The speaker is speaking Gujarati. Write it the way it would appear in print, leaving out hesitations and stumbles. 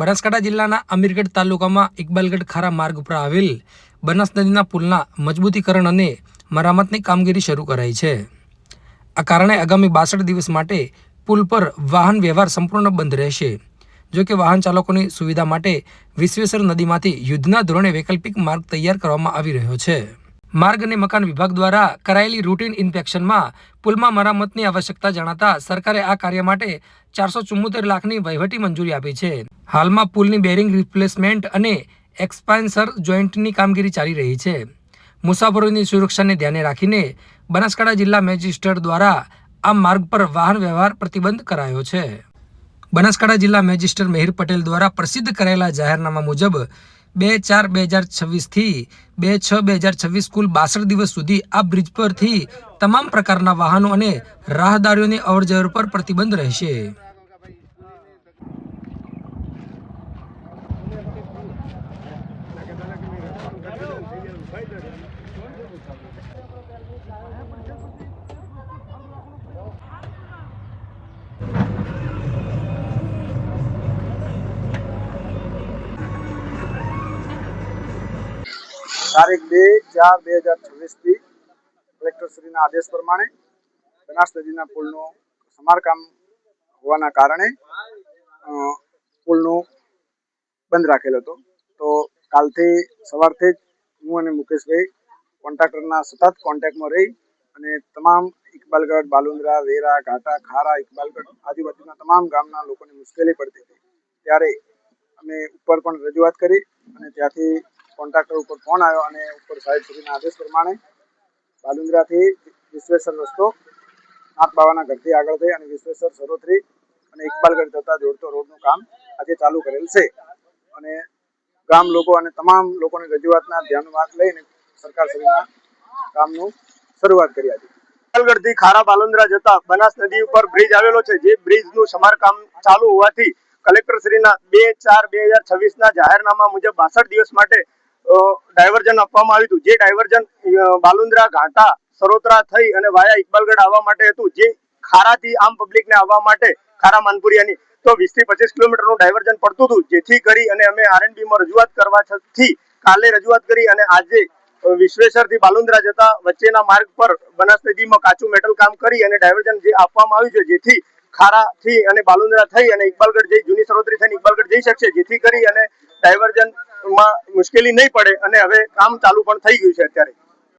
બનાસકાંઠા જિલ્લાના અમીરગઢ તાલુકામાં ઇકબાલગઢ ખારા માર્ગ ઉપર આવેલ બનાસ નદીના પુલના મજબૂતીકરણ અને મરામતની કામગીરી શરૂ કરાઈ છે। આ કારણે આગામી 62 દિવસ માટે પુલ પર વાહન વ્યવહાર સંપૂર્ણ બંધ રહેશે। જો કે વાહન ચાલકોની સુવિધા માટે વિશ્વેશ્વર નદીમાંથી યુદ્ધના ધોરણે વૈકલ્પિક માર્ગ તૈયાર કરવામાં આવી રહ્યો છે। માર્ગ અને મકાન વિભાગ દ્વારા કરાયેલી રૂટીન ઇન્સ્પેક્શનમાં પુલમાં મરામતની આવશ્યકતા જણાતા સરકારે આ કાર્ય માટે 474 લાખની વહીવટી મંજૂરી આપી છે। હાલમાં પુલની બેરિંગ રિપ્લેસમેન્ટ અને એક્સપાન્સર જોઇન્ટની કામગીરી ચાલી રહી છે। મુસાફરોની સુરક્ષાને ધ્યાને રાખીને બનાસકાંઠા જિલ્લા મેજિસ્ટ્રેટ દ્વારા આ માર્ગ પર વાહન વ્યવહાર પ્રતિબંધ કરાયો છે। બનાસકાંઠા જિલ્લા મેજિસ્ટ્રેટ મેહર પટેલ દ્વારા પ્રસિદ્ધ કરાયેલા જાહેરનામા મુજબ 2/4/2026 થી 2/6/2026 કુલ 62 દિવસ સુધી આ બ્રિજ પરથી તમામ પ્રકારના વાહનો અને રાહદારીઓની અવરજવર પર પ્રતિબંધ રહેશે। તારીખ 2/4/2026 થી કલેક્ટરશ્રીના આદેશ પ્રમાણે બનાસ નદીના પુલનું સમારકામ હોવાના કારણે પુલનું બંધ રાખેલ હતો। તો કાલથી સવારથી જ હું અને મુકેશભાઈ કોન્ટ્રાક્ટરના સતત કોન્ટેક્ટમાં રહી અને તમામ ઇકબાલગઢ, બાલુંદ્રા, વેરા, ઘાટા, ખારા, ઇકબાલગઢ આજુબાજુના તમામ ગામના લોકોને મુશ્કેલી પડતી હતી ત્યારે અમે ઉપર પણ રજૂઆત કરી અને ત્યાંથી કોન્ટ્રાક્ટર ઉપર ફોન આવ્યો અને ઉપર સાહેબ સુધીના આદેશ પ્રમાણે બાલુંદ્રાથી વિશ્વેશ્વર રસ્તો નાથ બાવાના ઘરથી આગળ થઈ અને વિશ્વેશ્વર સરોત્રી અને ઇકબાલગઢ જતા જોડતો રોડનું કામ આજે ચાલુ કરેલ છે અને ગામ લોકો અને તમામ લોકોની રજૂઆતના ધ્યાનમાં લઈને સરકારશ્રીના કામનું શરૂઆત કરી હતી। ઇકબાલગઢથી ખારા બાલુંદ્રા જતા બનાસ નદી ઉપર બ્રિજ આવેલો છે, જે બ્રિજનું સમારકામ ચાલુ હોવાથી કલેક્ટરશ્રીના 2/4/2026ના જાહેરનામા મુજબ 62 દિવસ માટે ડાયવર્ઝન આપવામાં આવ્યું હતું। જે ડાયવર્ઝન બાલુંદ્રા, ઘાટા, સરોત્રા થઈ અને વાયા ઇકબાલગઢ આવવા માટે હતું, જે ખારાથી આમ પબ્લિકને આવવા માટે ખારા માનપુરિયાની તો 20 થી 25 કિલોમીટરનું ડાયવર્ઝન પડતું હતું, જેથી કરી અને અમે આરએનબીમાં રજૂઆત કરવાથી કાલે રજૂઆત કરી અને આજે વિશ્વેશ્વરથી બાલુંદ્રા જતા વચ્ચેના માર્ગ પર બનાસ નદીમાં કાચું મેટલ કામ કરી અને ડાયવર્ઝન જે આપવામાં આવ્યું છે, જેથી ખારાથી અને બાલુંદ્રા થઈ અને ઇકબાલગઢ જઈ જૂની સરોત્રી થઈને ઇકબાલગઢ જઈ શકશે, જેથી કરી અને ડાયવર્ઝનમાં મુશ્કેલી નહીં પડે અને હવે કામ ચાલુ પણ થઈ ગયું છે અત્યારે।